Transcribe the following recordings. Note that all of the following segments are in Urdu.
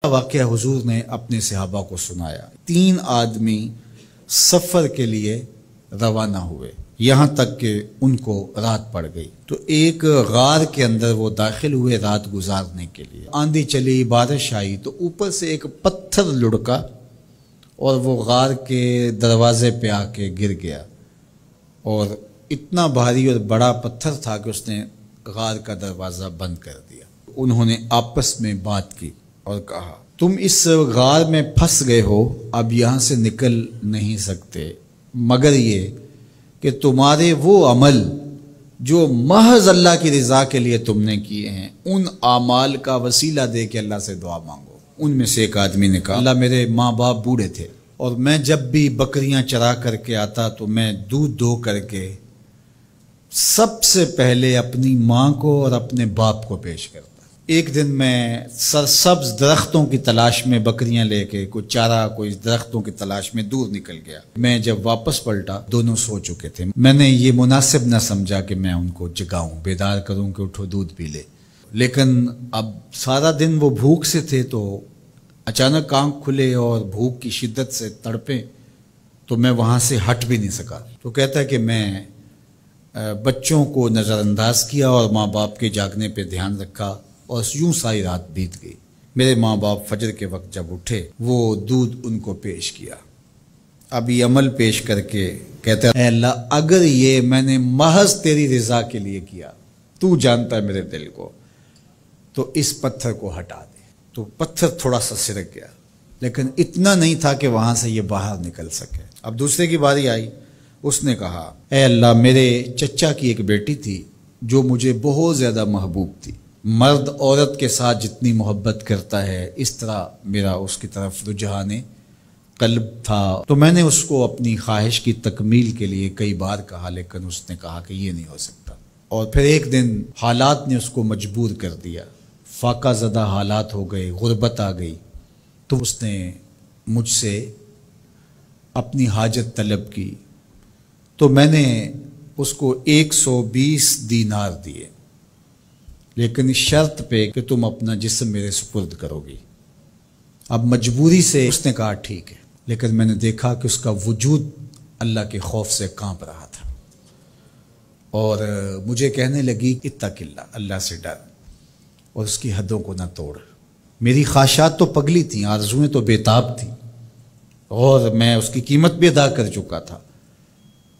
واقعہ حضور نے اپنے صحابہ کو سنایا۔ 3 آدمی سفر کے لیے روانہ ہوئے، یہاں تک کہ ان کو رات پڑ گئی، تو ایک غار کے اندر وہ داخل ہوئے رات گزارنے کے لیے۔ آندھی چلی، بارش آئی، تو اوپر سے ایک پتھر لڑکا اور وہ غار کے دروازے پہ آ کے گر گیا، اور اتنا بھاری اور بڑا پتھر تھا کہ اس نے غار کا دروازہ بند کر دیا۔ انہوں نے آپس میں بات کی اور کہا، تم اس غار میں پھنس گئے ہو، اب یہاں سے نکل نہیں سکتے مگر یہ کہ تمہارے وہ عمل جو محض اللہ کی رضا کے لیے تم نے کیے ہیں، ان اعمال کا وسیلہ دے کے اللہ سے دعا مانگو۔ ان میں سے ایک آدمی نے کہا، اللہ میرے ماں باپ بوڑھے تھے، اور میں جب بھی بکریاں چرا کر کے آتا تو میں دودھ دو کر کے سب سے پہلے اپنی ماں کو اور اپنے باپ کو پیش کرتا۔ ایک دن میں سرسبز درختوں کی تلاش میں بکریاں لے کے کوئی چارہ، کوئی درختوں کی تلاش میں دور نکل گیا۔ میں جب واپس پلٹا دونوں سو چکے تھے۔ میں نے یہ مناسب نہ سمجھا کہ میں ان کو جگاؤں، بیدار کروں کہ اٹھو دودھ پی لے، لیکن اب سارا دن وہ بھوک سے تھے، تو اچانک آنکھ کھلے اور بھوک کی شدت سے تڑپے، تو میں وہاں سے ہٹ بھی نہیں سکا۔ تو کہتا ہے کہ میں بچوں کو نظر انداز کیا اور ماں باپ کے جاگنے پہ دھیان رکھا، اور یوں ساری رات بیت گئی۔ میرے ماں باپ فجر کے وقت جب اٹھے، وہ دودھ ان کو پیش کیا۔ اب یہ عمل پیش کر کے کہتا ہے، اے اللہ اگر یہ میں نے محض تیری رضا کے لیے کیا، تو جانتا ہے میرے دل کو، تو اس پتھر کو ہٹا دے۔ تو پتھر تھوڑا سا سرک گیا، لیکن اتنا نہیں تھا کہ وہاں سے یہ باہر نکل سکے۔ اب دوسرے کی باری آئی، اس نے کہا، اے اللہ میرے چچا کی ایک بیٹی تھی جو مجھے بہت زیادہ محبوب تھی، مرد عورت کے ساتھ جتنی محبت کرتا ہے اس طرح میرا اس کی طرف رجحان قلب تھا، تو میں نے اس کو اپنی خواہش کی تکمیل کے لیے کئی بار کہا، لیکن اس نے کہا کہ یہ نہیں ہو سکتا۔ اور پھر ایک دن حالات نے اس کو مجبور کر دیا، فاقہ زدہ حالات ہو گئے، غربت آ گئی، تو اس نے مجھ سے اپنی حاجت طلب کی، تو میں نے اس کو 120 دینار دیے، لیکن شرط پہ کہ تم اپنا جسم میرے سپرد کرو گی۔ اب مجبوری سے اس نے کہا ٹھیک ہے، لیکن میں نے دیکھا کہ اس کا وجود اللہ کے خوف سے کانپ رہا تھا، اور مجھے کہنے لگی اتق اللہ، اللہ سے ڈر اور اس کی حدوں کو نہ توڑ۔ میری خواہشات تو پگلی تھیں، آرزویں تو بےتاب تھیں، اور میں اس کی قیمت بھی ادا کر چکا تھا،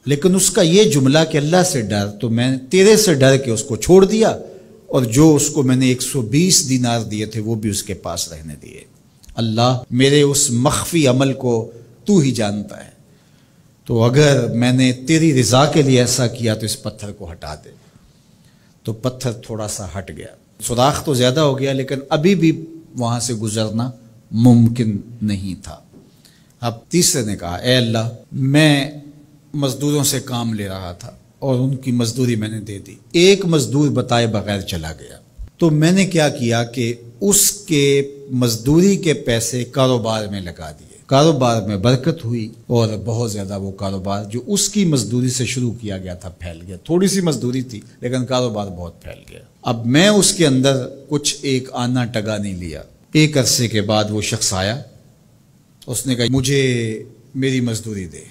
لیکن اس کا یہ جملہ کہ اللہ سے ڈر، تو میں تیرے سے ڈر کے اس کو چھوڑ دیا، اور جو اس کو میں نے 120 دینار دیے تھے وہ بھی اس کے پاس رہنے دیے۔ اللہ میرے اس مخفی عمل کو تو ہی جانتا ہے، تو اگر میں نے تیری رضا کے لیے ایسا کیا تو اس پتھر کو ہٹا دے۔ تو پتھر تھوڑا سا ہٹ گیا، سوراخ تو زیادہ ہو گیا، لیکن ابھی بھی وہاں سے گزرنا ممکن نہیں تھا۔ اب تیسرے نے کہا، اے اللہ میں مزدوروں سے کام لے رہا تھا اور ان کی مزدوری میں نے دے دی، ایک مزدور بتائے بغیر چلا گیا، تو میں نے کیا کیا کہ اس کے مزدوری کے پیسے کاروبار میں لگا دیے، کاروبار میں برکت ہوئی، اور بہت زیادہ وہ کاروبار جو اس کی مزدوری سے شروع کیا گیا تھا پھیل گیا۔ تھوڑی سی مزدوری تھی لیکن کاروبار بہت پھیل گیا۔ اب میں اس کے اندر کچھ ایک آنا ٹگا نہیں لیا۔ ایک عرصے کے بعد وہ شخص آیا، اس نے کہا مجھے میری مزدوری دے۔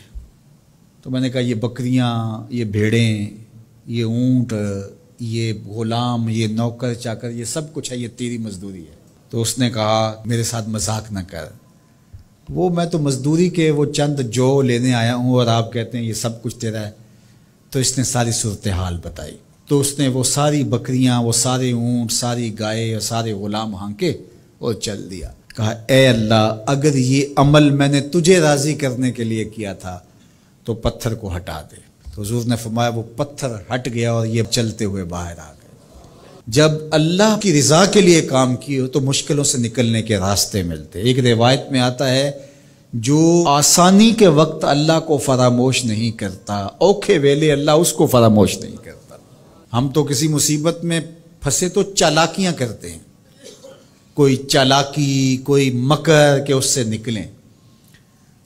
تو میں نے کہا یہ بکریاں، یہ بھیڑیں، یہ اونٹ، یہ غلام، یہ نوکر چاکر، یہ سب کچھ ہے، یہ تیری مزدوری ہے۔ تو اس نے کہا میرے ساتھ مذاق نہ کر، وہ میں تو مزدوری کے وہ چند جو لینے آیا ہوں اور آپ کہتے ہیں یہ سب کچھ تیرا ہے۔ تو اس نے ساری صورتحال بتائی، تو اس نے وہ ساری بکریاں، وہ سارے اونٹ، ساری گائے اور سارے غلام ہانکے اور چل دیا۔ کہا اے اللہ اگر یہ عمل میں نے تجھے راضی کرنے کے لیے کیا تھا تو پتھر کو ہٹا دے۔ تو حضور نے فرمایا وہ پتھر ہٹ گیا اور یہ چلتے ہوئے باہر آ گئے۔ جب اللہ کی رضا کے لیے کام کیے تو مشکلوں سے نکلنے کے راستے ملتے۔ ایک روایت میں آتا ہے جو آسانی کے وقت اللہ کو فراموش نہیں کرتا، اوکھے ویلے اللہ اس کو فراموش نہیں کرتا۔ ہم تو کسی مصیبت میں پھنسے تو چالاکیاں کرتے ہیں، کوئی چالاکی، کوئی مکر کہ اس سے نکلیں۔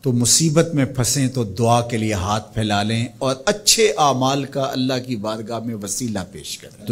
تو مصیبت میں پھنسیں تو دعا کے لیے ہاتھ پھیلا لیں اور اچھے اعمال کا اللہ کی بارگاہ میں وسیلہ پیش کریں۔